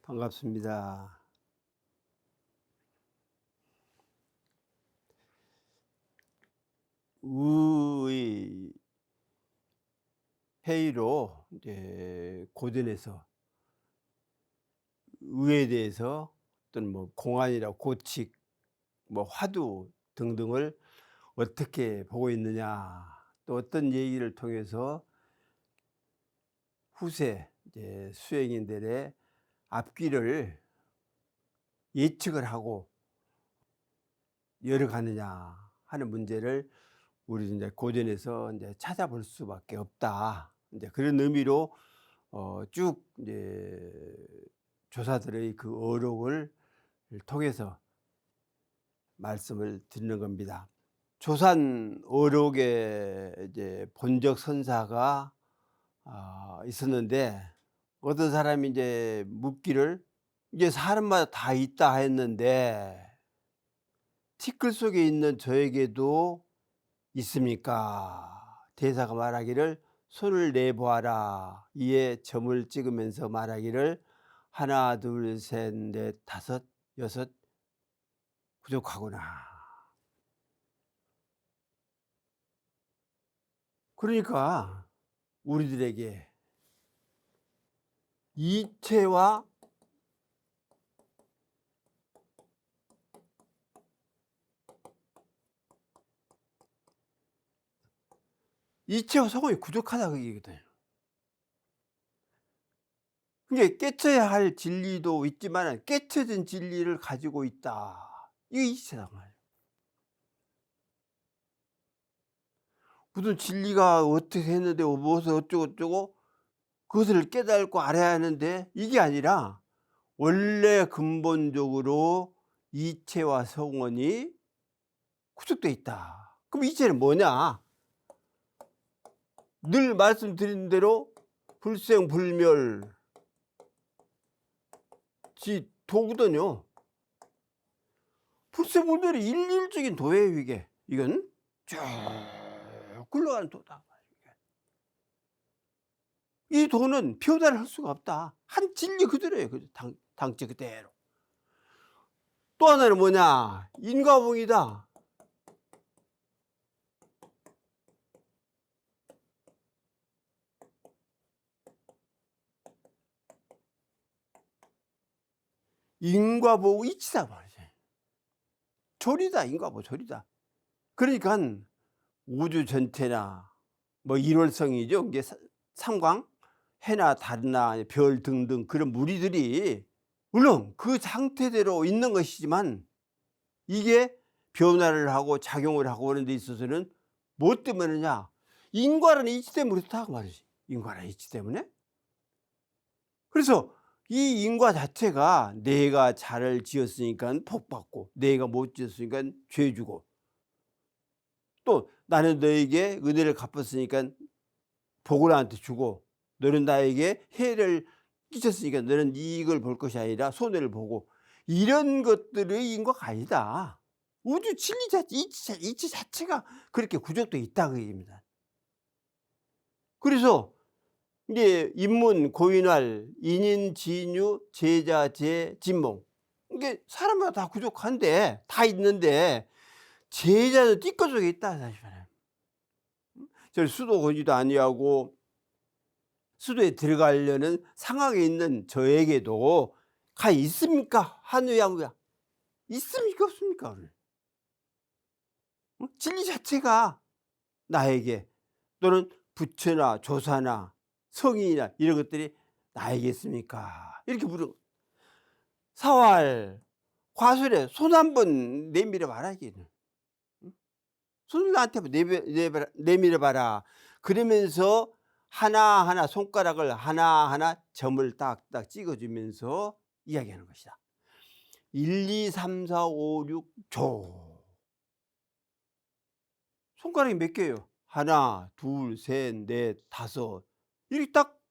반갑습니다. 우의 회의로 이제 고전에서 의에 대해서 또는 뭐 공안이라 고칙, 뭐 화두 등등을 어떻게 보고 있느냐, 또 어떤 얘기를 통해서 후세 이제 수행인들의 앞길을 예측을 하고 열어가느냐 하는 문제를 우리 이제 고전에서 이제 찾아볼 수밖에 없다. 이제 그런 의미로 쭉 이제 조사들의 그 어록을 통해서 말씀을 드리는 겁니다. 조산 어록에 이제 본적 선사가 있었는데, 어떤 사람이 이제 묻기를 이게 사람마다 다 있다 했는데 티끌 속에 있는 저에게도 있습니까? 대사가 말하기를 손을 내보아라. 이에 점을 찍으면서 말하기를 하나, 둘, 셋, 넷, 다섯, 여섯 부족하구나. 그러니까 우리들에게 이체와 성품이 부족하다 그 얘기거든요. 그게 깨쳐야 할 진리도 있지만 깨쳐진 진리를 가지고 있다. 이게 이체란 말이에요. 무슨 진리가 어떻게 했는데 무엇을 어쩌고 그것을 깨닫고 알아야 하는데, 이게 아니라 원래 근본적으로 이체와 성원이 구축되어 있다. 그럼 이체는 뭐냐? 늘 말씀드린 대로 불생불멸 도거든요. 불생불멸이 일률적인 도예요. 이건 쭉 굴러가는 도다. 이 도는 표달을 할 수가 없다. 한 진리 그대로예요. 당체 그대로. 또 하나는 뭐냐? 인과봉이다. 인과보고 이치다 말이지. 조리다. 인과보 조리다. 그러니까 우주 전체나 뭐 일월성이죠. 이게 삼광, 해나 달이나 별 등등 그런 무리들이 물론 그 상태대로 있는 것이지만, 이게 변화를 하고 작용을 하고 그런 데 있어서는 뭐 때문이냐? 인과라는 이치 때문에 그렇다 그 말이지. 인과라는 이치 때문에. 그래서 이 인과 자체가 내가 잘을 지었으니까 복 받고, 내가 못 지었으니까 죄 주고, 또 나는 너에게 은혜를 갚았으니까 복을 나한테 주고, 너는 나에게 해를 끼쳤으니까 너는 이익을 볼 것이 아니라 손해를 보고, 이런 것들의 인과가 아니다. 우주 진리 자체, 이치 자체가 그렇게 구족되어 있다 그 얘기입니다. 그래서 이게 인문, 고인활, 인인, 진유, 제자, 제, 진몽, 이게 사람마다 다 부족한데 다 있는데 제자는 띠꺼 속에 있다 다시 말해요. 저 수도 거지도 아니하고 수도에 들어가려는 상황에 있는 저에게도 가 있습니까? 한우양우야 있습니까 없습니까? 진리 자체가 나에게, 또는 부처나 조사나 성인이나 이런 것들이 나에게 있습니까? 이렇게 물어. 사활 과술에 손 한번 내밀어 봐라. 이게는 손을 나한테 내밀어 봐라. 그러면서 하나하나 손가락을 하나하나 점을 딱딱 찍어주면서 이야기하는 것이다. 1, 2, 3, 4, 5, 6 조. 손가락이 몇 개예요? 하나, 둘, 셋, 넷, 다섯. 이렇게 딱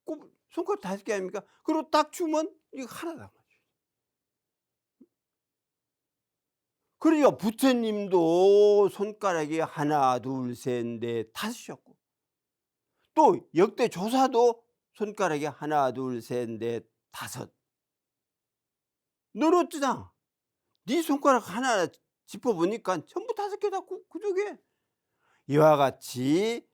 손가락 5개 아닙니까? 그리고 딱 주면 이거 하나다. 그러니까 부처님도 손가락이 하나, 둘, 셋, 넷, 다섯이었고, 또 역대 조사도 손가락이 하나, 둘, 셋, 넷, 다섯. 넌 어쩌냐? 네 손가락 하나 짚어 보니까 전부 5개 다 구족해. 이와 같이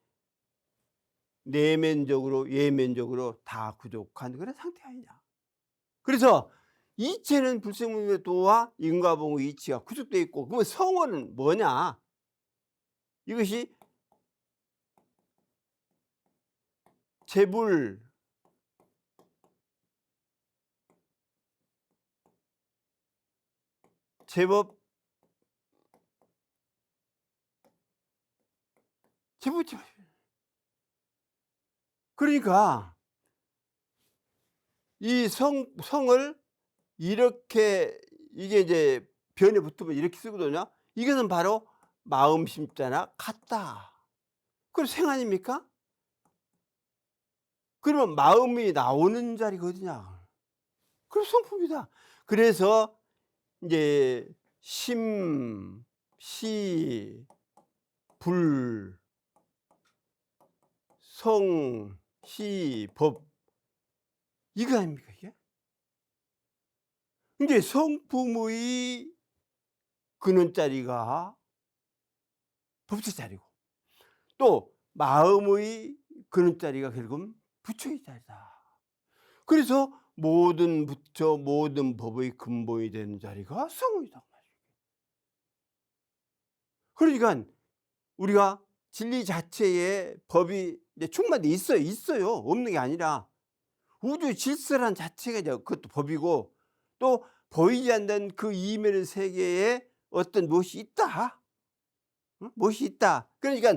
내면적으로 외면적으로 다 부족한 그런 상태 아니냐. 그래서 이체는 불생물의 도와 인과봉의 이치가 구축되어 있고, 그러면 성원은 뭐냐? 이것이 재불, 제법, 제법. 그러니까 이 성을 이렇게, 이게 이제 변에 붙으면 이렇게 쓰거든요. 이것은 바로 마음 심자나 같다. 그럼 생 아닙니까? 그러면 마음이 나오는 자리가 어디냐? 그럼 성품이다. 그래서 이제 심, 시, 불, 성, 시, 법, 이거 아닙니까 이게? 이제 성품의 근원자리가 법체 자리고, 또 마음의 근원자리가 결국은 부처의 자리다. 그래서 모든 부처, 모든 법의 근본이 되는 자리가 성이다. 그러니까 우리가 진리 자체에 법이 이제 충만돼 있어요. 있어요. 없는 게 아니라 우주 질서란 자체가 이제 그것도 법이고, 또 보이지 않는 그 이면의 세계에 어떤 무엇이 있다. 응? 무엇이 있다. 그러니까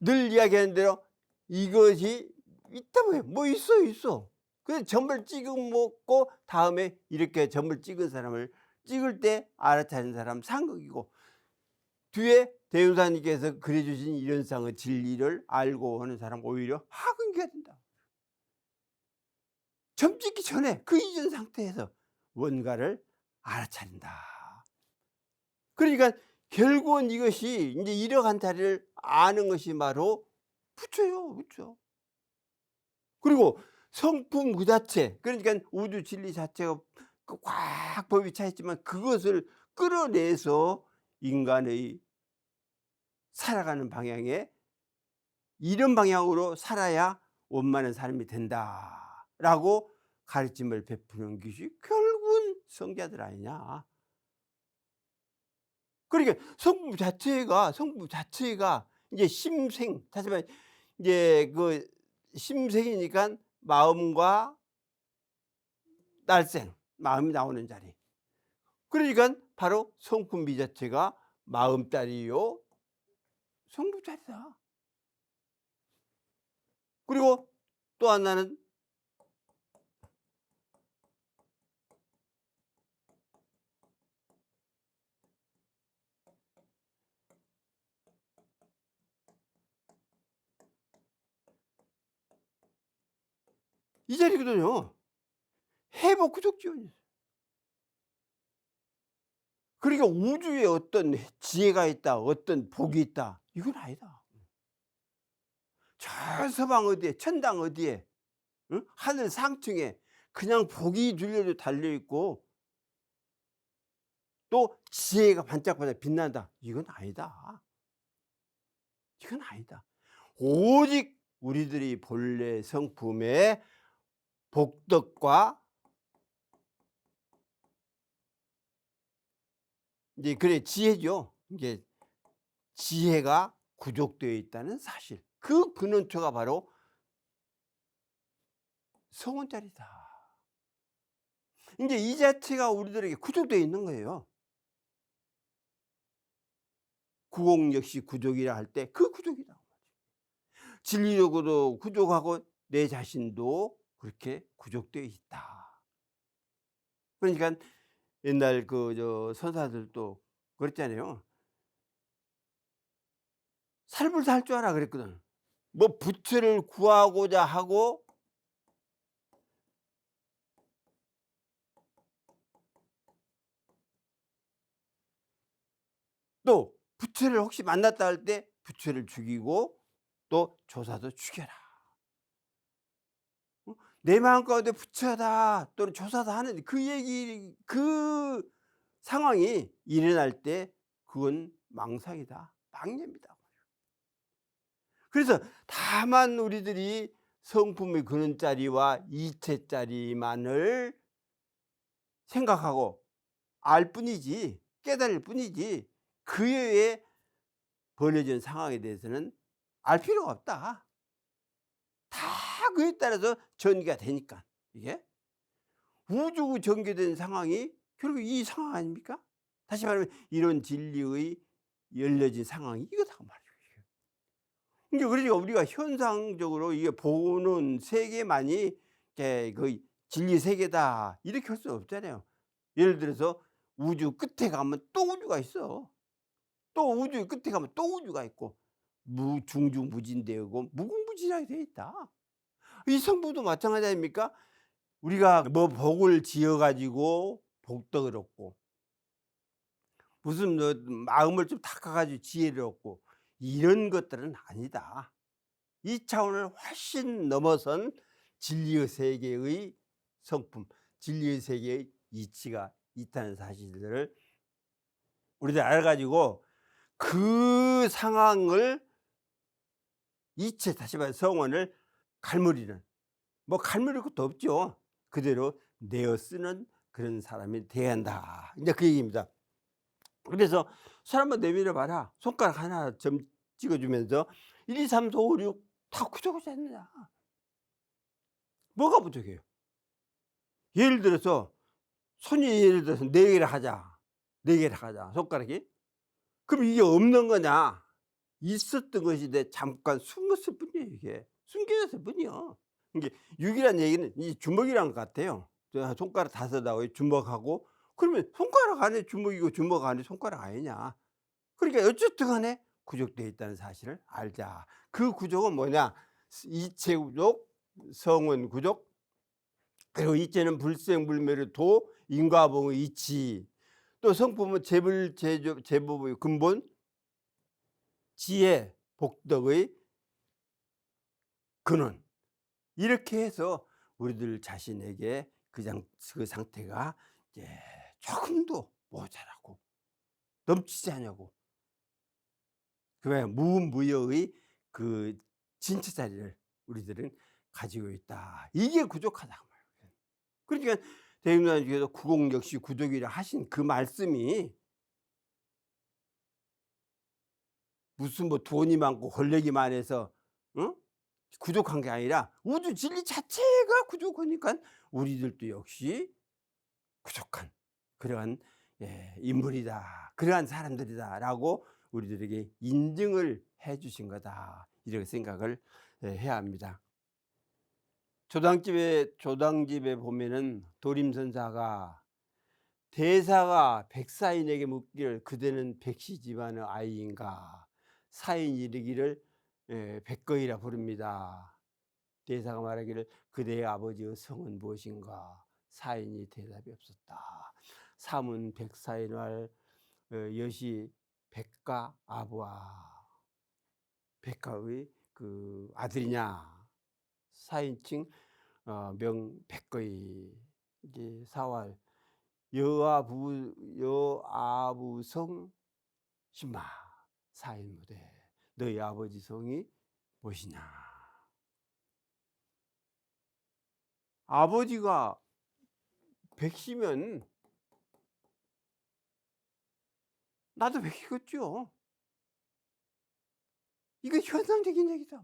늘 이야기하는 대로 이것이 있다고 해요. 뭐 있어요, 있어. 그래서 점을 찍어 먹고 다음에 이렇게 점을 찍은 사람을 찍을 때 알아차린 사람 상극이고, 뒤에 대우사님께서 그려주신 이런상의 진리를 알고 하는 사람 오히려 하근기가 된다. 점 찍기 전에 그 이전 상태에서 뭔가를 알아차린다. 그러니까 결국은 이것이 이제 이러한 자리를 아는 것이 바로 부처요, 부처. 그리고 성품 그 자체, 그러니까 우주 진리 자체가 꽉 법이 차 있지만 그것을 끌어내서 인간의 살아가는 방향에 이런 방향으로 살아야 원만한 삶이 된다라고 가르침을 베푸는 것이 결국은 성자들 아니냐. 그러니까 성부 자체가 이제 심생, 다시 말해 이제 그 심생이니까 마음과 날생, 마음이 나오는 자리. 그러니까 바로 성품비 자체가 마음자리요, 성부자리다. 그리고 또 하나는 이 자리거든요. 회복 구족지원이에요. 그러니까 우주에 어떤 지혜가 있다, 어떤 복이 있다, 이건 아니다. 저 서방 어디에, 천당 어디에, 응? 하늘 상층에 그냥 복이 둘레로 달려 있고 또 지혜가 반짝반짝 빛난다, 이건 아니다. 이건 아니다. 오직 우리들이 본래 성품의 복덕과 이제 그래 지혜죠. 이게 지혜가 구족되어 있다는 사실. 그 근원처가 바로 성원자리다. 이제 이 자체가 우리들에게 구족되어 있는 거예요. 구공 역시 구족이라 할 때 그 구족이다. 진리적으로 구족하고 내 자신도 그렇게 구족되어 있다. 그러니까 옛날 그 저 선사들도 그랬잖아요. 살불사 할 줄 알아 그랬거든. 뭐 부처를 구하고자 하고 또 부처를 혹시 만났다 할 때 부처를 죽이고 또 조사도 죽여라. 내 마음 가운데 부처다 또는 조사다 하는 그 얘기, 그 상황이 일어날 때 그건 망상이다, 망념이다. 그래서 다만 우리들이 성품의 근원자리와 이체자리만을 생각하고 알 뿐이지, 깨달을 뿐이지, 그 외에 벌어진 상황에 대해서는 알 필요가 없다. 다 그에 따라서 전개가 되니까. 이게 우주 전개된 상황이 결국 이 상황 아닙니까? 다시 말하면 이런 진리의 열려진 상황이 이거다 말이에요. 그러니까 우리가 현상적으로 이게 보는 세계만이 그 진리 세계다 이렇게 할 수 없잖아요. 예를 들어서 우주 끝에 가면 또 우주가 있어. 또 우주 끝에 가면 또 우주가 있고, 중중무진되고 무궁무진하게 돼 있다. 이 성부도 마찬가지 아닙니까? 우리가 뭐 복을 지어 가지고 복덕을 얻고, 무슨 뭐 마음을 좀 닦아 가지고 지혜를 얻고, 이런 것들은 아니다. 이 차원을 훨씬 넘어선 진리의 세계의 성품, 진리의 세계의 이치가 있다는 사실들을 우리들 알아 가지고 그 상황을 이체, 다시 말해 성원을 갈무리는, 뭐 갈무릴 것도 없죠. 그대로 내어 쓰는 그런 사람이 돼야 한다. 이제 그 얘기입니다. 그래서 손 한번 내밀어 봐라. 손가락 하나 점 찍어 주면서 1, 2, 3, 4, 5, 6 다 부족하지 않느냐. 뭐가 부족해요? 예를 들어서 손이, 예를 들어서 4 개를 하자. 4 개를 하자. 손가락이. 그럼 이게 없는 거냐? 있었던 것인데 잠깐 숨었을 뿐이에요, 이게. 숨겨졌을 뿐이요. 이게 6이라는 얘기는 이 주먹이랑 같아요. 손가락 5하고 주먹하고, 그러면 손가락 안에 주먹이고 주먹 안에 손가락 아니냐. 그러니까 어쨌든 간에 구족되어 있다는 사실을 알자. 그 구족은 뭐냐? 이체 구족, 성원 구족, 그리고 이체는 불생불멸의 도, 인과봉의 이치, 또 성품은 제법의 근본, 지혜, 복덕의 근원. 이렇게 해서 우리들 자신에게 그 상태가 이제 조금도 모자라고 넘치지 않냐고, 그 무무여의 그 진짜 자리를 우리들은 가지고 있다. 이게 구족하다 말이에요. 그러니까 대림사님께서 구공 역시 구족이라 하신 그 말씀이 무슨 뭐 돈이 많고 권력이 많아서 구족한 게 아니라 우주 진리 자체가 구족하니까 우리들도 역시 부족한 그러한 인물이다, 그러한 사람들이다라고 우리들에게 인증을 해 주신 거다, 이렇게 생각을 해야 합니다. 조당집에 보면은 도림선사가 대사가 백사인에게 묻기를 그대는 백시 집안의 아이인가, 사인이 이르기를 백거이라 부릅니다. 대사가 말하기를 그대의 아버지의 성은 무엇인가, 사인이 대답이 없었다. 삼은 백사인할 여시 백가 아부아, 백가의 그 아들이냐. 사인칭 명 백거이, 이게 사활 여아부성 신마, 사인무대, 너희 아버지 성이 무엇이냐. 아버지가 백시면 나도 백시겠죠. 이거 현상적인 얘기다.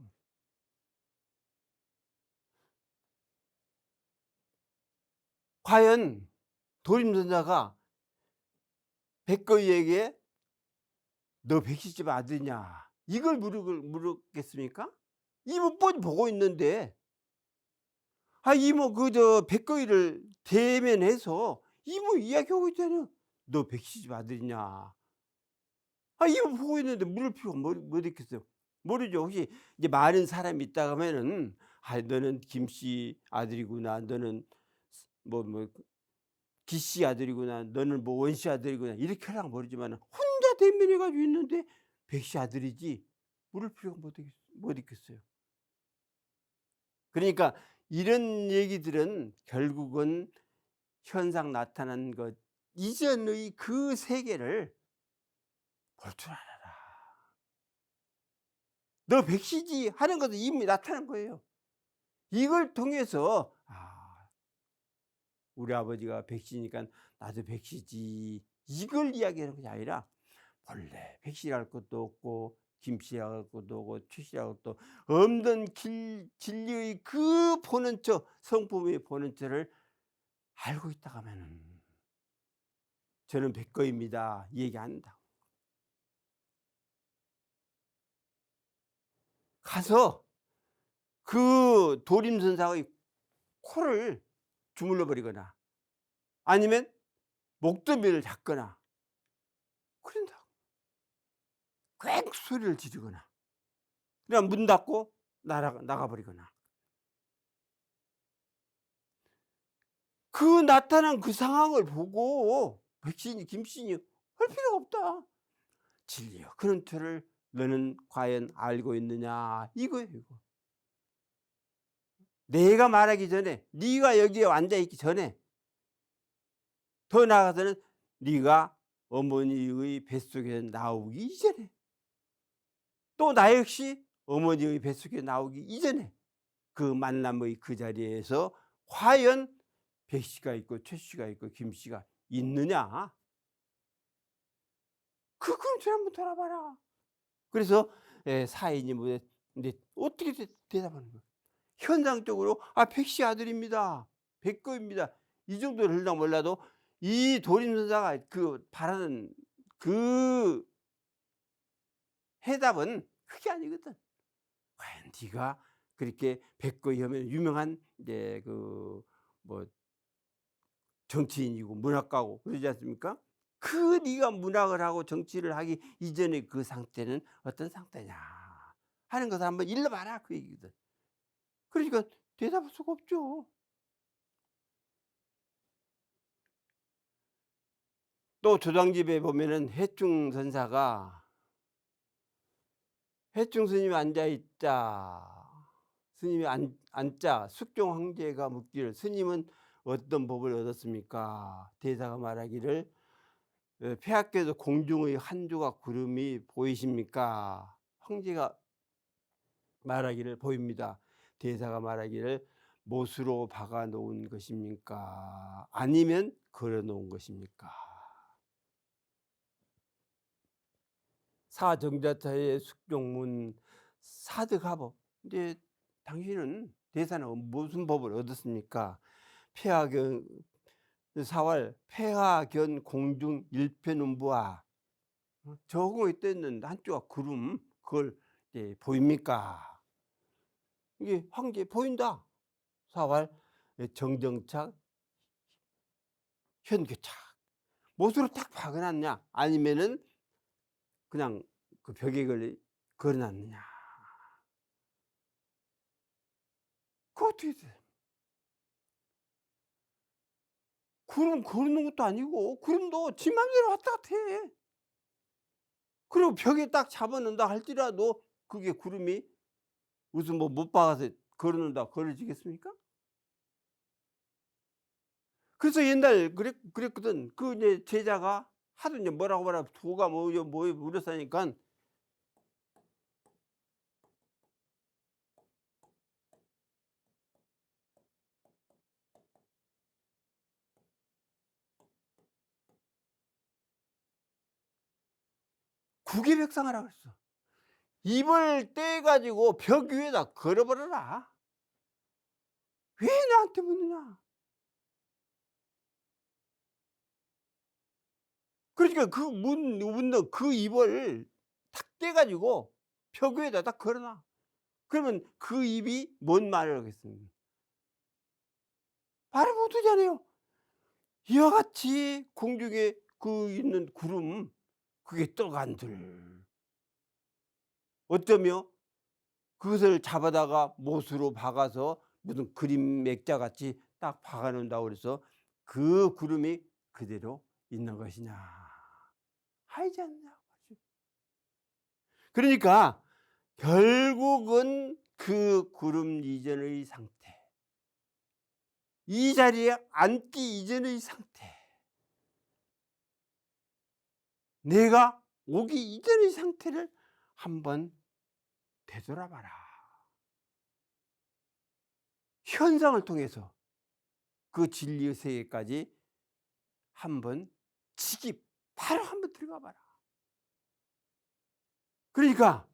과연 도림선자가 백거이에게 너 백시집 아들이냐 이걸 물었겠습니까? 이모 뻔히 보고 있는데, 이모 그저 백거이를 대면해서 이모 이야기하고 있잖아요. 너 백시집 아들이냐. 이모 보고 있는데 물을 필요가 뭐 있겠어요. 모르죠. 혹시 이제 많은 사람이 있다 하면은 너는 김씨 아들이구나, 너는 뭐 기씨 아들이구나, 너는 뭐 원씨 아들이구나, 이렇게 하려고 모르지만 혼자 대면해 가지고 있는데 백씨 아들이지 물을 필요가 못 있겠어요. 그러니까 이런 얘기들은 결국은 현상 나타난 것 이전의 그 세계를 볼 줄 알아라. 너 백시지 하는 것도 이미 나타난 거예요. 이걸 통해서 우리 아버지가 백시니까 나도 백시지 이걸 이야기하는 것이 아니라 본래 백시할 것도 없고 김씨할 것도 없고 최씨할 것도 없는 진리의 그 본원처 성품의 본원처를 알고 있다가 하면은 저는 백거입니다 얘기 안 한다. 가서 그 도림선사의 코를 주물러 버리거나 아니면 목덜미를 잡거나 그런다고. 꽥 소리를 지르거나 그냥 문 닫고 나가 버리거나. 그 나타난 그 상황을 보고 백신이 김신이 할 필요가 없다. 진리여 그런 틀을 너는 과연 알고 있느냐 이거예요. 이거. 내가 말하기 전에 네가 여기에 앉아 있기 전에 더 나아가서는 네가 어머니의 뱃속에 나오기 이전에 또 나 역시 어머니의 뱃속에 나오기 이전에 그 만남의 그 자리에서 과연 백씨가 있고 최씨가 있고 김씨가 있느냐 그걸 한번 돌아봐라. 그래서 사인이 뭐 근데 어떻게 대답하는 거야. 현상적으로 백씨 아들입니다. 백거입니다. 이 정도를 흘다 몰라도 이 도림선사가 그 바라는 그 해답은 그게 아니거든. 과연 네가 그렇게 백거이 하면 유명한 이제 그 뭐 정치인이고 문학가고 그러지 않습니까? 그 네가 문학을 하고 정치를 하기 이전의 그 상태는 어떤 상태냐 하는 것을 한번 일러봐라 그 얘기거든. 그러니까 대답할 수가 없죠. 또 조당집에 보면은 해충선사가 해충 스님이 앉아 있자 스님이 앉자 숙종 황제가 묻기를 스님은 어떤 법을 얻었습니까? 대사가 말하기를 폐하께서 공중의 한 조각 구름이 보이십니까? 황제가 말하기를 보입니다. 대사가 말하기를 못으로 박아 놓은 것입니까? 아니면 걸어 놓은 것입니까? 사정자타의 숙종문 사득하법. 이제 당신은 대사는 무슨 법을 얻었습니까? 폐하견 사활 폐하견 공중 일편음부하 저공에 떠있는 한쪽 구름 그걸 보입니까? 이게 황제 보인다. 사활 정정착 현교착 못으로 딱 박아놨냐 아니면은 그냥 그 벽에 걸어놨느냐 그거 어떻게 돼? 구름 걸어놓은 것도 아니고 구름도 지 맘대로 왔다 갔다 해. 그리고 벽에 딱 잡아놓는다 할지라도 그게 구름이 무슨 뭐 못 박아서 걸어놓는다 걸어지겠습니까? 그래서 옛날 그랬거든. 그 이제 제자가 하도 이제 뭐라고 도가 뭐요 물었으니까 9개백상하라 그랬어. 입을 떼 가지고 벽 위에다 걸어버려라. 왜 나한테 묻느냐. 그러니까 그 묻는 그 입을 탁 떼 가지고 벽 위에다 딱 걸어 놔. 그러면 그 입이 뭔 말을 하겠습니까? 말을 못 하잖아요. 이와 같이 공중에 그 있는 구름 그게 떡안들 어쩌며 그것을 잡아다가 못으로 박아서 무슨 그림 맥자 같이 딱 박아 놓는다고 그래서 그 구름이 그대로 있는 것이냐 하지 않냐. 그러니까 결국은 그 구름 이전의 상태 이 자리에 앉기 이전의 상태, 내가 오기 이전의 상태를 한번 되돌아봐라. 현상을 통해서 그 진리의 세계까지 한번 바로 한번 들어가 봐라. 그러니까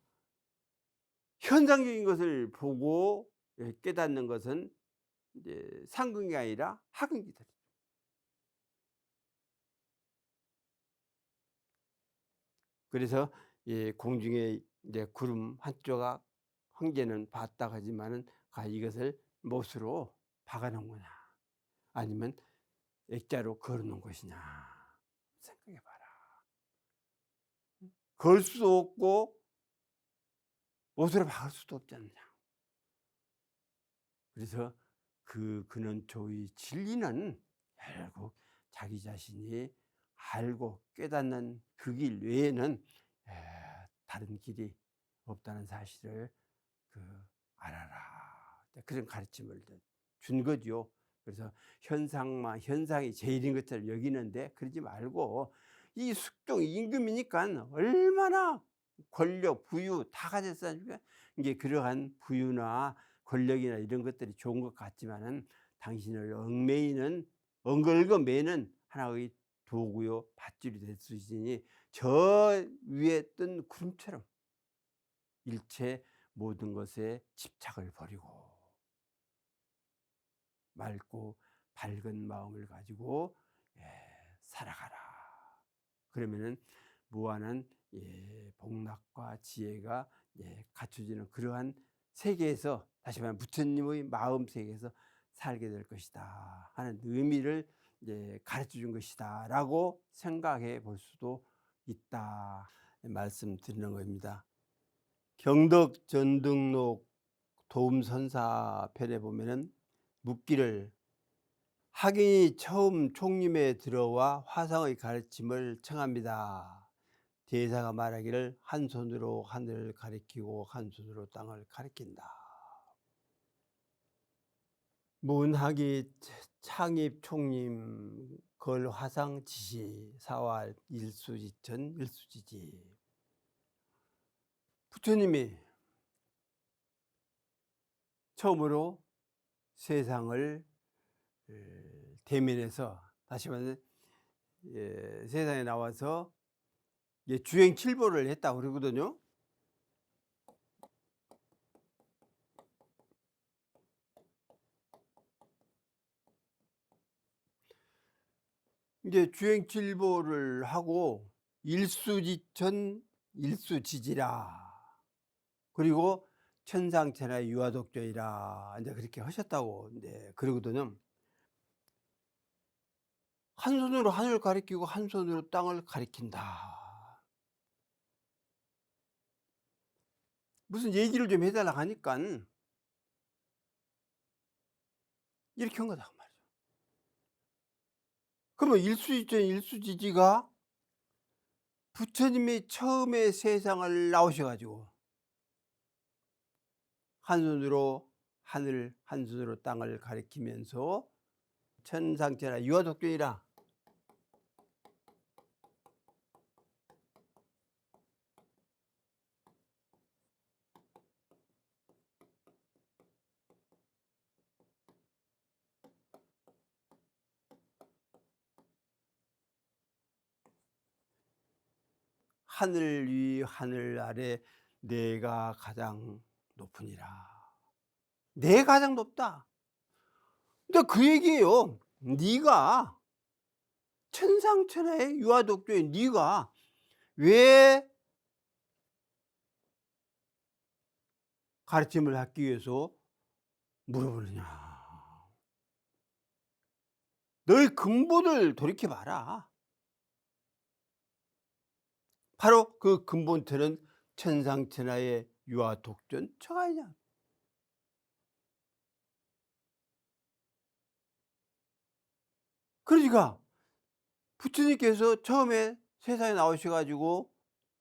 현상적인 것을 보고 깨닫는 것은 이제 상근이 아니라 하근기다. 그래서 공중에 이제 구름 한 조각 한 개는 봤다 하지만은 이것을 못으로 박아 놓은 거냐, 아니면 액자로 걸어 놓은 것이냐 생각해 봐라. 걸 수도 없고 못으로 박을 수도 없지 않느냐. 그래서 그 근원초의 진리는 결국 자기 자신이 알고 깨닫는 그 길 외에는 다른 길이 없다는 사실을 알아라. 그런 가르침을 준 거죠. 그래서 현상이 제일인 것처럼 여기는데 그러지 말고, 이 숙종 임금이니까 얼마나 권력, 부유 다 가졌으니까 이게 그러한 부유나 권력이나 이런 것들이 좋은 것 같지만은 당신을 엉글거매는 하나의 도구요 밧줄이 될 수 있으니 저 위에 뜬 구름처럼 일체 모든 것에 집착을 버리고 맑고 밝은 마음을 가지고 살아가라. 그러면은 무한한 복락과 지혜가 갖춰지는 그러한 세계에서, 다시 말하면 부처님의 마음 세계에서 살게 될 것이다 하는 의미를 가르쳐 준 것이다 라고 생각해 볼 수도 있다 말씀드리는 겁니다. 경덕 전등록 도움선사 편에 보면은 묻기를, 학인이 처음 총림에 들어와 화상의 가르침을 청합니다. 대사가 말하기를 한 손으로 하늘을 가리키고 한 손으로 땅을 가리킨다. 문학이 창입 총림 걸 화상 지시 사활 일수지천 일수지지. 부처님이 처음으로 세상을 대면해서, 다시 말해 세상에 나와서 주행칠보를 했다고 그러거든요. 이제 주행칠보를 하고 일수지천 일수지지라, 그리고 천상천하의 유화독조이라 이제 그렇게 하셨다고 이제 그러거든요. 한 손으로 하늘을 가리키고 한 손으로 땅을 가리킨다. 무슨 얘기를 좀 해달라고 하니까 이렇게 한 거다 말이죠. 그러면 일수지천 일수지지가 부처님이 처음에 세상을 나오셔가지고 한 손으로 하늘 한 손으로 땅을 가리키면서 천상천하 유화독존이라, 하늘 위 하늘 아래 내가 가장 높으니라. 내가 가장 높다. 근데 그 얘기예요. 네가 천상천하의 유화독존인 네가 왜 가르침을 받기 위해서 물어보느냐. 너의 근본을 돌이켜봐라. 바로 그 근본처는 천상천하의 유화독존 처가이냐. 그러니까 부처님께서 처음에 세상에 나오셔가지고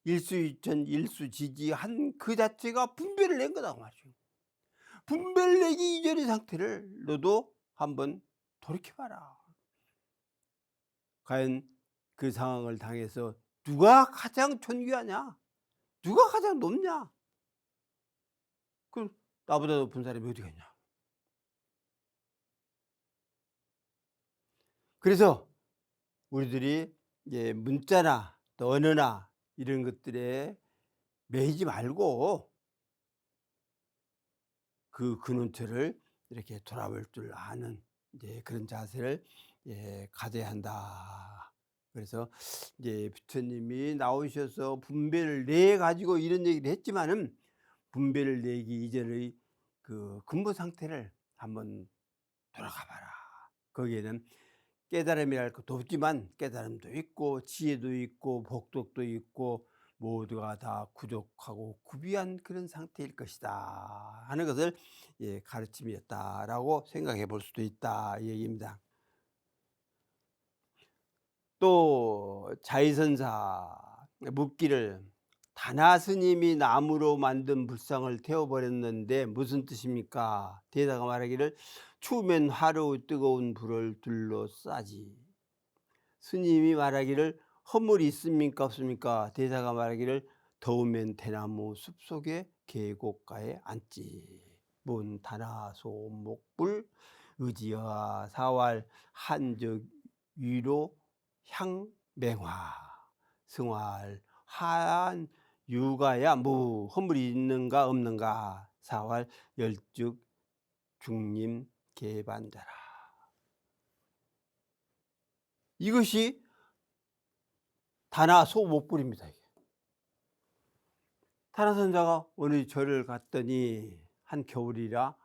일수이천 일수지지 한 그 자체가 분별을 낸 거다 말이죠. 분별내기 이전의 상태를 너도 한번 돌이켜봐라. 과연 그 상황을 당해서 누가 가장 존귀하냐? 누가 가장 높냐? 그럼 나보다 높은 사람이 어디 있냐? 그래서 우리들이 이제 문자나 또 언어나 이런 것들에 매이지 말고 그 근원처를 이렇게 돌아볼 줄 아는 이제 그런 자세를 가져야 한다. 그래서 이제 부처님이 나오셔서 분별을 내 가지고 이런 얘기를 했지만은 분별을 내기 이전의 그 근본 상태를 한번 돌아가 봐라. 거기에는 깨달음이랄 것도 없지만 깨달음도 있고 지혜도 있고 복덕도 있고 모두가 다 부족하고 구비한 그런 상태일 것이다 하는 것을 가르침이었다라고 생각해 볼 수도 있다 이 얘기입니다. 또 자의선사 묻기를 다나 스님이 나무로 만든 불상을 태워버렸는데 무슨 뜻입니까? 대사가 말하기를 추우면 화로 뜨거운 불을 둘러싸지. 스님이 말하기를 허물이 있습니까 없습니까? 대사가 말하기를 더우면 대나무 숲속에 계곡가에 앉지. 문 다나 소목불 의지와 사활 한적 위로 향맹화 승활 하한 유가야 무 허물이 있는가 없는가 사활 열즉 중림 개반자라. 이것이 다나 소목불입니다. 다나 선자가 어느 절을 갔더니 한 겨울이라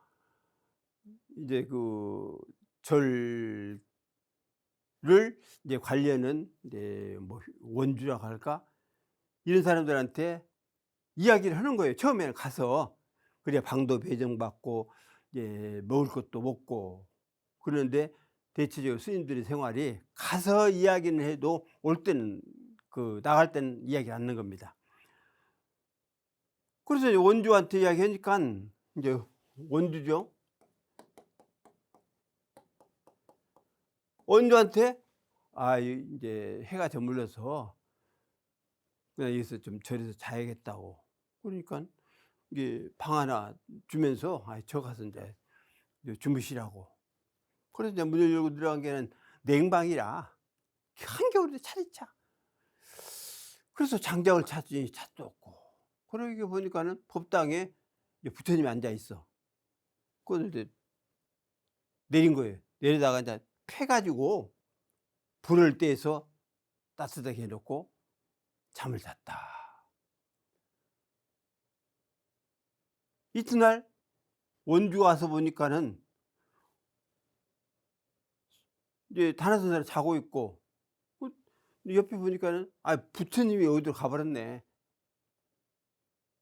이제 그 절을 이제 관리하는 이제 뭐 원주라고 할까 이런 사람들한테 이야기를 하는 거예요. 처음에는 가서 그래 방도 배정받고 이제 먹을 것도 먹고 그러는데 대체적으로 스님들의 생활이 가서 이야기는 해도 올 때는 그 나갈 때는 이야기 않는 겁니다. 그래서 이제 원주한테 이야기하니까 이제 원주죠. 원주한테 이제 해가 저물러서 그냥 여기서 좀 절에서 자야겠다고. 그러니까 이게 방 하나 주면서 저 가서 이제 주무시라고. 그래서 이제 문을 열고 들어간 게는 냉방이라 한겨울에 차리차. 그래서 장작을 찾더니 찻도 없고. 그러게 보니까는 법당에 부처님이 앉아 있어. 그걸 이제 내린 거예요. 내리다가 이제 패가지고 불을 떼서 따뜻하게 해놓고 잠을 잤다. 이튿날 원주 와서 보니까는 이제 다나선사를 자고 있고 옆에 보니까는 부처님이 어디로 가버렸네.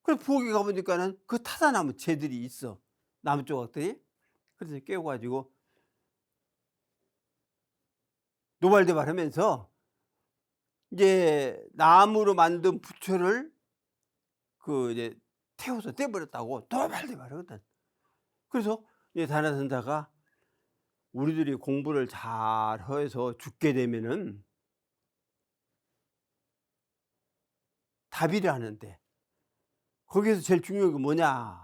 그래서 부엌에 가보니까는 그 타사나무 재들이 있어. 나무 조각들이. 그래서 깨워가지고 노발대발 하면서 이제 나무로 만든 부처를 그 이제 태워서 떼버렸다고 노발대발 하거든. 그래서 이제 다나선사가 우리들이 공부를 잘 해서 죽게 되면은 답이를 하는데 거기에서 제일 중요한 게 뭐냐?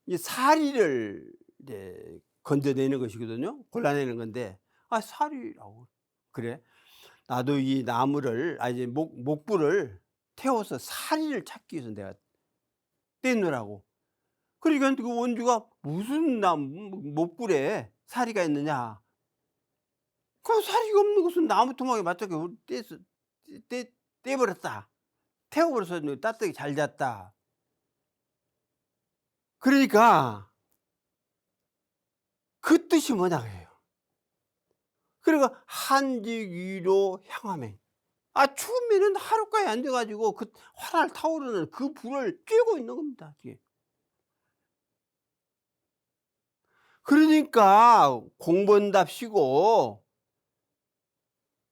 이 사리를 이제 건져내는 것이거든요. 골라내는 건데 사리라고 그래. 나도 이 나무를 이제 목불을 태워서 사리를 찾기 위해서 내가 떼놓으라고. 그러니까 그 원주가 무슨 목불에 사리가 있느냐? 그 사리가 없는 것은 나무 토막에 맞춰서 떼버렸다. 태워버려서 따뜻하게 잘 잤다. 그러니까 그 뜻이 뭐냐고요. 그러니까 한직 위로 향하맹. 추우면은 하루까지 앉아가지고 그 활활 타오르는 그 불을 쬐고 있는 겁니다. 이게. 그러니까 공본답시고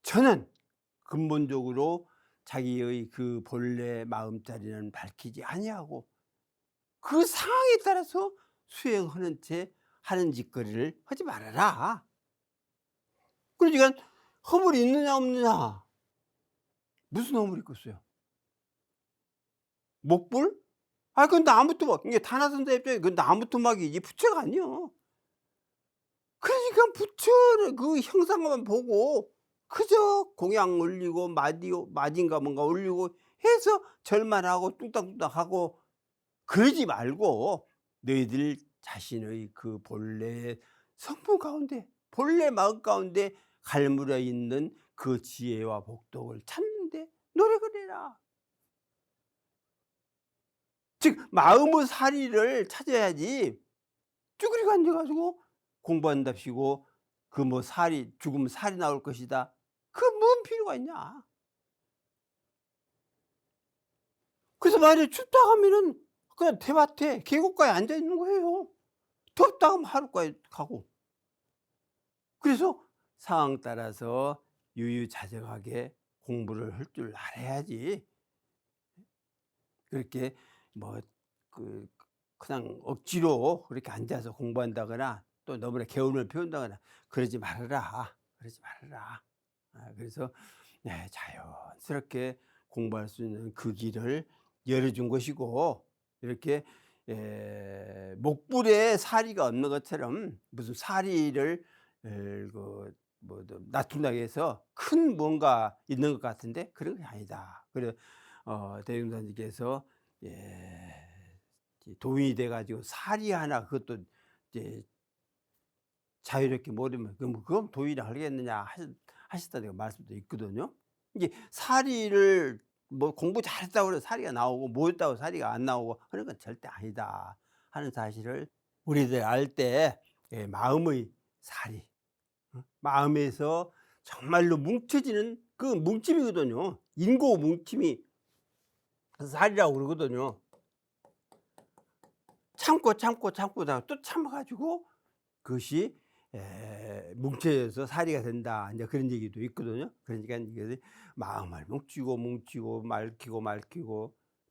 저는 근본적으로 자기의 그 본래 마음자리는 밝히지 아니하고 그 상황에 따라서 수행하는 채 하는 짓거리를 하지 말아라. 그러니까 허물이 있느냐 없느냐. 무슨 허물이 있겠어요? 목불? 아 그건 나무 토막. 이게 다나선다 입장에 그 나무 토막이지 부처가 아니요. 그러니까 부처를 그 형상만 보고 그저 공양 올리고 마디인가 뭔가 올리고 해서 절만 하고 뚱땅뚱땅하고 그러지 말고 너희들 자신의 그 본래의 성품 가운데 본래 마음 가운데 갈무려 있는 그 지혜와 복덕을 찾는 데 노력을 해라. 즉 마음의 사리를 찾아야지 쭈그리고 앉아 가지고 공부한답시고 그 뭐 살이 죽으면 살이 나올 것이다. 그 뭔 필요가 있냐. 그래서 만약에 춥다 하면은 그냥 대밭에 계곡가에 앉아 있는 거예요. 덥다 하면 하룻가에 가고. 그래서 상황 따라서 유유자적하게 공부를 할 줄 알아야지 그렇게 뭐 그 그냥 억지로 그렇게 앉아서 공부한다거나 또 너무나 개운을 피운다거나 그러지 말아라. 그러지 말아라. 그래서 네 자연스럽게 공부할 수 있는 그 길을 열어 준 것이고 이렇게 목불에 사리가 없는 것처럼 무슨 사리를 그 뭐 나툰다고 해서 큰 뭔가 있는 것 같은데 그런 게 아니다. 그래 대중사님께서 도인이 돼 가지고 사리 하나 그것도 이제 자유롭게 모르면 그건 도인이 하겠느냐 하셨다는 말씀도 있거든요. 이게 사리를 뭐 공부 잘했다고 해서 사리가 나오고 못했다고 사리가 안 나오고 그런 건 절대 아니다 하는 사실을 우리들 알 때 마음의 사리 마음에서 정말로 뭉쳐지는 그 뭉침이거든요. 인고 뭉침이 사리라고 그러거든요. 참다가 또 참아 가지고 그것이 뭉쳐져서 사리가 된다. 인제 그런 얘기도 있거든요. 그러니까 이게 마음을 뭉치고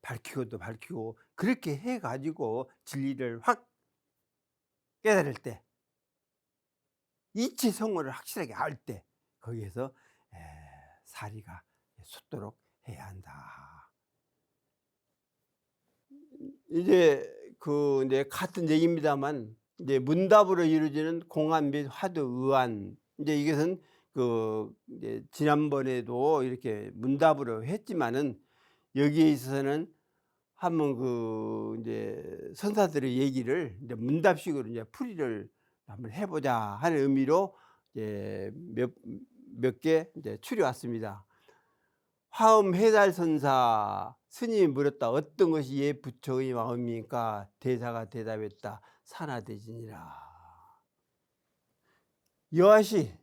밝히고 또 밝히고 그렇게 해 가지고 진리를 확 깨달을 때 이치성을 확실하게 알 때 거기에서 에 사리가 솟도록 해야 한다. 이제 그 인제 같은 얘기입니다만 이제 문답으로 이루어지는 공안 및 화두 의안 인제 이것은 그 이제 지난번에도 이렇게 문답으로 했지만은 여기에 있어서는 한번 그 인제 선사들의 얘기를 이제 문답식으로 이제 풀이를 한번 해 보자 하는 의미로 이제 몇 개 이제 추려 왔습니다. 화엄 해달선사 스님이 물었다. 어떤 것이 옛 부처의 마음입니까? 대사가 대답했다. 산하대진이라. 여하시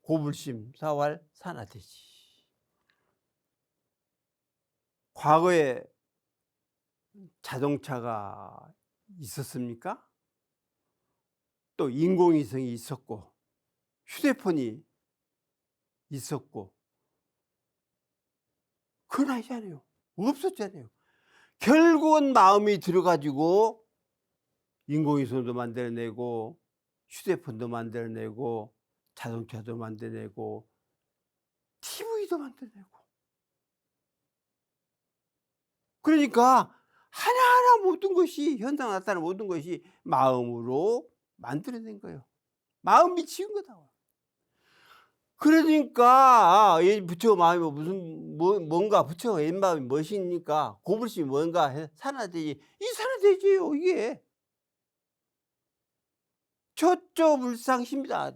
고불심 사활 산하대지. 과거에 자동차가 있었습니까? 또 인공위성이 있었고 휴대폰이 있었고 그건 아니잖아요. 없었잖아요. 결국은 마음이 들어 가지고 인공위성도 만들어내고 휴대폰도 만들어내고 자동차도 만들어내고 TV도 만들어내고 그러니까 하나하나 모든 것이 현상 나타나는 모든 것이 마음으로 만들어낸 거예요. 마음이 지은 거다. 그러니까 이 부처 마음이 무슨 뭔가 부처가 옛 마음이 무엇입니까? 고불심이 뭔가 해 산화되지. 이 산화되지요 이게. 초조불상심이다.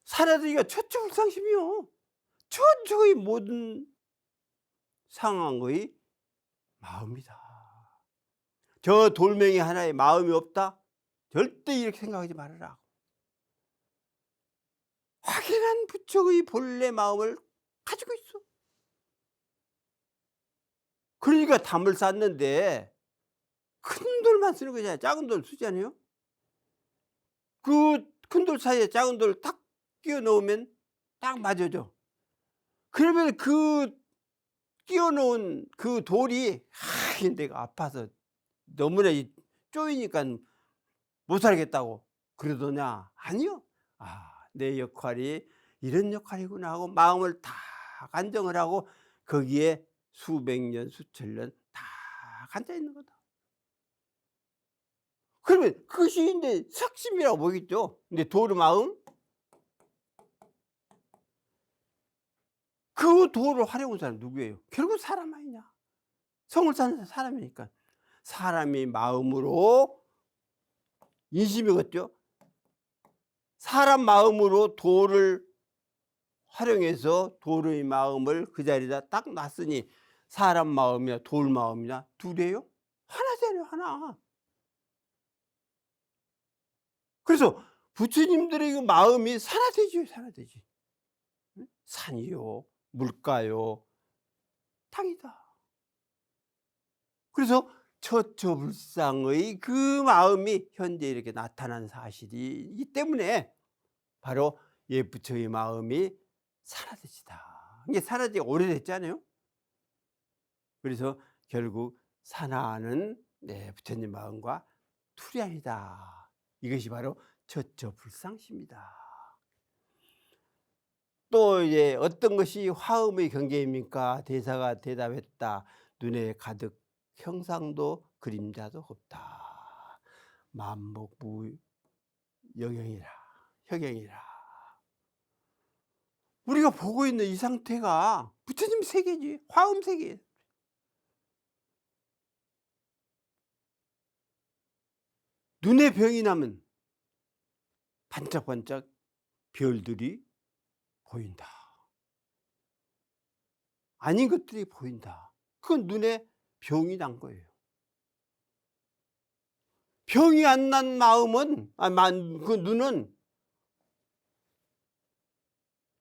산화되기가 초조불상심이요. 천주의 모든 상황의 마음이다. 저 돌멩이 하나에 마음이 없다? 절대 이렇게 생각하지 말아라. 확연한 부처의 본래 마음을 가지고 있어. 그러니까 담을 쌓는데 큰 돌만 쓰는 거잖아요. 작은 돌 쓰지 않아요? 그 큰 돌 사이에 작은 돌 탁 끼워 넣으면 딱 맞아져. 그러면 그 끼워 놓은 그 돌이 내가 아파서 너무나 쪼이니까 못 살겠다고 그러더냐? 아니요. '내 역할이 이런 역할이구나.' 하고 마음을 다 간정을 하고 거기에 수백 년 수천 년 다 앉아 있는 거다. 그러면 그것이 인제 석심이라고 보이겠죠. 근데 돌의 마음, 그 돌을 활용한 사람이 누구예요? 결국 사람 아니냐. 성을 사는 사람이니까. 사람이 마음으로 인심이 걷죠. 사람 마음으로 돌을 활용해서 돌의 마음을 그 자리에다 딱 놨으니 사람 마음이냐 돌 마음이냐 둘이에요? 하나잖아요, 하나. 그래서 부처님들의 그 마음이 산화되지요, 산화되지. 응? 산이요, 물가요, 탕이다. 그래서 처처불상의 그 마음이 현재 이렇게 나타난 사실이기 때문에 바로 예 부처의 마음이 산화되시다. 이게 산화된 지 오래됐잖아요. 그래서 결국 산화하는 부처님 마음과 투량이다. 이것이 바로 처처불상시입니다. 또 이제 어떤 것이 화음의 경계입니까? 대사가 대답했다. 눈에 가득 형상도 그림자도 없다. 만복무 영영이라 혁영이라. 우리가 보고 있는 이 상태가 부처님 세계지. 화음 세계. 눈에 병이 나면 반짝반짝 별들이 보인다. 아닌 것들이 보인다. 그건 눈에 병이 난 거예요. 병이 안 난 마음은 그 눈은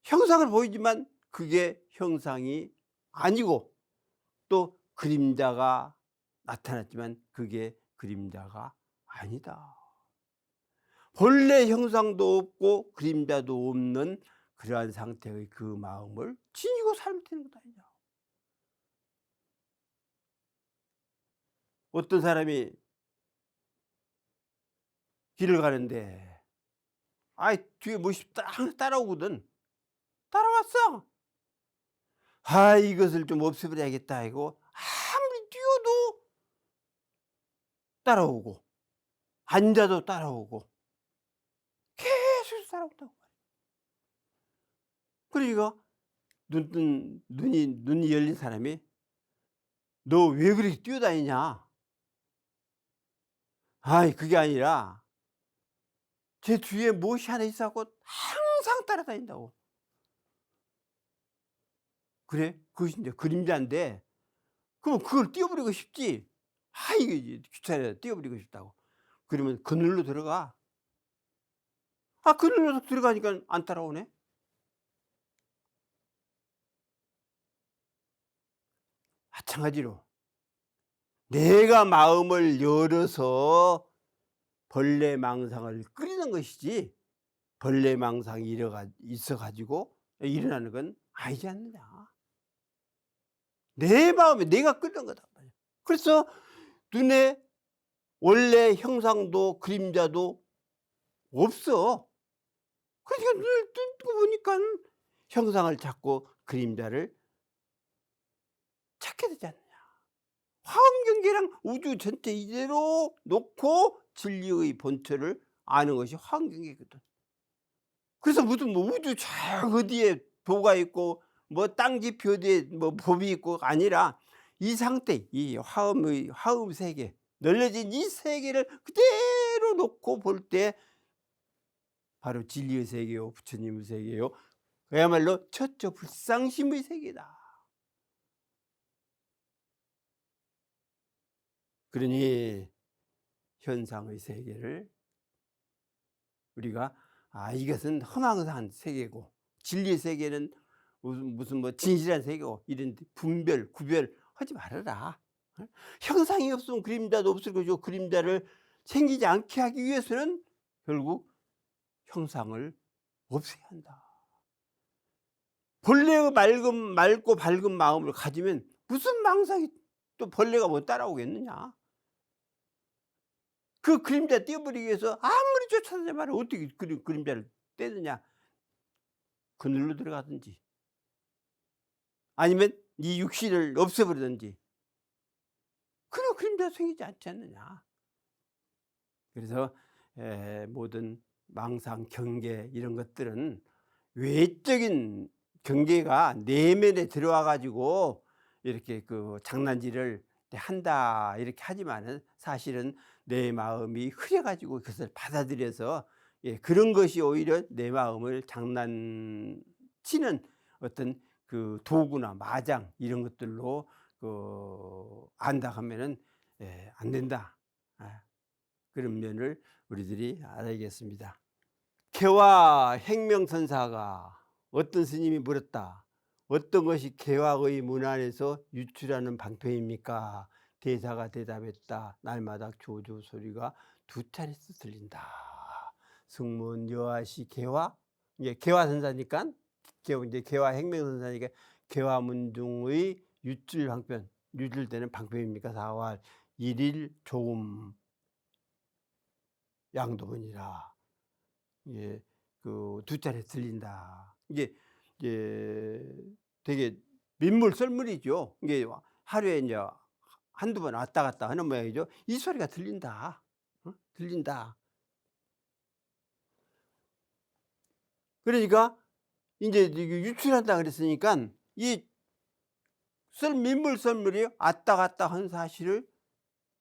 형상을 보이지만 그게 형상이 아니고 또 그림자가 나타났지만 그게 그림자가 아니다. 본래 형상도 없고 그림자도 없는 그러한 상태의 그 마음을 지니고 살면 되는 것 아니냐. 어떤 사람이 길을 가는데 뒤에 무엇이 딱 따라오거든. 따라왔어. 이것을 좀 없애버려야겠다 이거 아무리 뛰어도 따라오고 앉아도 따라오고 계속 따라온다고. 그러니까 눈이 열린 사람이 너 왜 그렇게 뛰어다니냐? 그게 아니라 제 뒤에 무엇이 하나 있어 갖고 항상 따라다닌다고. 그래? 그것이 인제 그림자인데 그럼 그걸 띄워버리고 싶지. 이게 귀찮아서 띄워버리고 싶다고. 그러면 그늘로 들어가. 그늘로 들어가니까 안 따라오네. 마찬가지로 내가 마음을 열어서 벌레망상을 끓이는 것이지 벌레망상이 있어 가지고 일어나는 건 아니지 않느냐. 내 마음에 내가 끓는 거다. 그래서 눈에 원래 형상도 그림자도 없어. 그러니까 눈을 뜨고 보니까 형상을 찾고 그림자를 찾게 되지 않느냐. 화음 경계랑 우주 전체 이대로 놓고 진리의 본체를 아는 것이 화음 경계거든. 그래서 무슨 우주 저 어디에 도가 있고 땅 깊이 어디에 법이 있고 아니라 이 상태, 이 화음 세계, 널려진 이 세계를 그대로 놓고 볼 때 바로 진리의 세계요, 부처님의 세계요, 그야말로 처처불상심의 세계다. 그러니 현상의 세계를 우리가 이것은 허망한 세계고 진리의 세계는 무슨 진실한 세계고 이런 분별 구별하지 말아라. 형상이 없으면 그림자도 없을 것이고 그림자를 생기지 않게 하기 위해서는 결국 형상을 없애야 한다. 본래의 맑고 밝은 마음을 가지면 무슨 망상이 또 벌레가 못 따라오겠느냐. 그 그림자 떼어버리기 위해서 아무리 쫓아다녀 말이야 어떻게 그림자를 떼느냐. 그늘로 들어가든지 아니면 이 육신을 없애버리든지 그런 그림자 생기지 않지 않느냐. 그래서 모든 망상, 경계 이런 것들은 외적인 경계가 내면에 들어와 가지고 이렇게 그 장난질을 한다 이렇게 하지만은 사실은 내 마음이 흐려 가지고 그것을 받아들여서 그런 것이 오히려 내 마음을 장난치는 어떤 그 도구나 마장 이런 것들로 안다 하면은 안 된다. 그런 면을 우리들이 알아야겠습니다. 개화 행명선사가 어떤 스님이 물었다. 어떤 것이 개화의 문 안에서 유출하는 방패입니까? 대사가 대답했다. 날마다 조조 소리가 두 차례씩 들린다. 승문 여하시 개화, 이게 개화선사니까 이제 개화 행명선사니까 개화문중의 유출 방편, 유출되는 방패입니까? 4월 1일 조음 양도문이라. 예, 그 두 차례 들린다. 이게 되게 민물썰물이죠. 이게 하루에 이제 한두 번 왔다 갔다 하는 모양이죠. 이 소리가 들린다. 들린다. 그러니까 이제 유출한다 그랬으니까 이 민물썰물이 왔다 갔다 한 사실을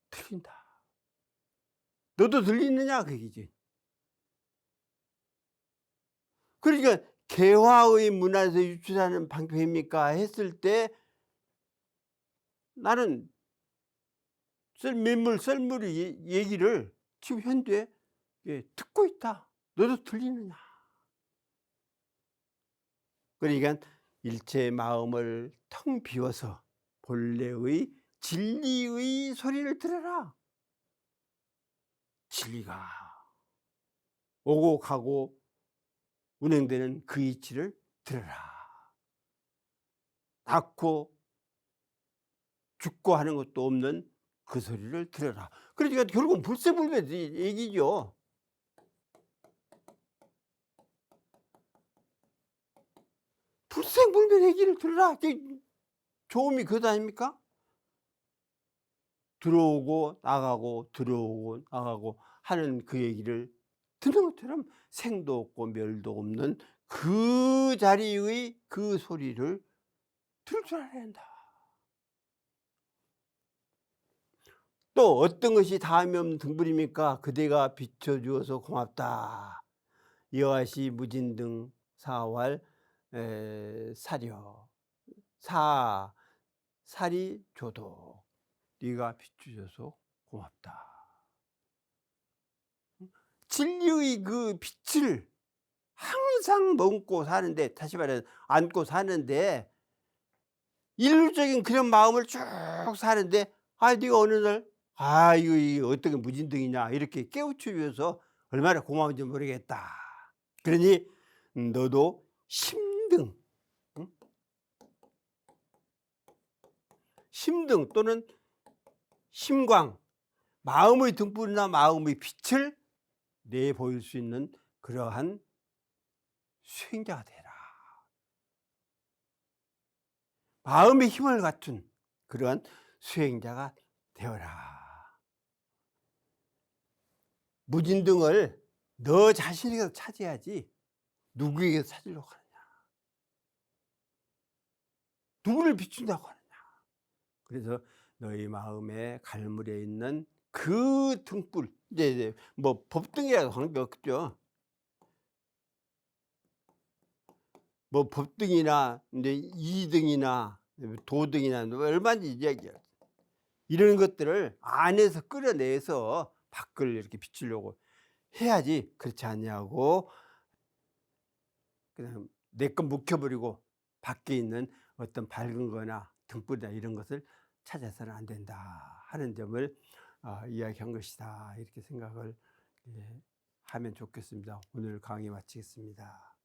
들린다. 너도 들리느냐 그 얘기지. 그러니까 개화의 문화에서 유출하는 방패입니까 했을 때 나는 민물썰물의 얘기를 지금 현재 듣고 있다. 너도 들리느냐. 그러니까 일체의 마음을 텅 비워서 본래의 진리의 소리를 들어라. 진리가 오고 가고 운행되는 그 이치를 들어라. 낳고 죽고 하는 것도 없는 그 소리를 들어라. 그러니까 결국은 불세불배 얘기죠. 불생불멸 얘기를 들어라. 조음이 그것 아닙니까? 들어오고 나가고 들어오고 나가고 하는 그 얘기를 듣는 것처럼 생도 없고 멸도 없는 그 자리의 그 소리를 들을 줄 알아야 한다. 또 어떤 것이 다음이 없는 등불입니까? 그대가 비춰주어서 고맙다. 여하시 무진등 사활 사려 사리 조도 네가 비추셔서 고맙다. 진리의 그 빛을 항상 머금고 사는데, 다시 말해 안고 사는데, 인류적인 그런 마음을 쭉 사는데, 네가 어느 날 이거 어떻게 무진등이냐 이렇게 깨우쳐줘서 얼마나 고마운지 모르겠다. 그러니 너도 심등, 심등 또는 심광, 마음의 등불이나 마음의 빛을 내보일 수 있는 그러한 수행자가 되라. 마음의 힘을 갖춘 그러한 수행자가 되어라. 무진등을 너 자신에게서 찾아야지 누구에게서 찾으려고 하느냐. 누구를 비춘다고 하느냐. 그래서 너희 마음에 갈무리에 있는 그 등불, 이제 뭐 법등이라도 관계없죠. 뭐 법등이나 이제 이등이나 도등이나 얼마든지 이야기해요. 이런 것들을 안에서 끌어내서 밖을 이렇게 비추려고 해야지. 그렇지 않냐고 그냥 내 것 묵혀버리고 밖에 있는 어떤 밝은 거나 등불이나 이런 것을 찾아서는 안 된다 하는 점을 이야기한 것이다. 이렇게 생각을 하면 좋겠습니다. 오늘 강의 마치겠습니다.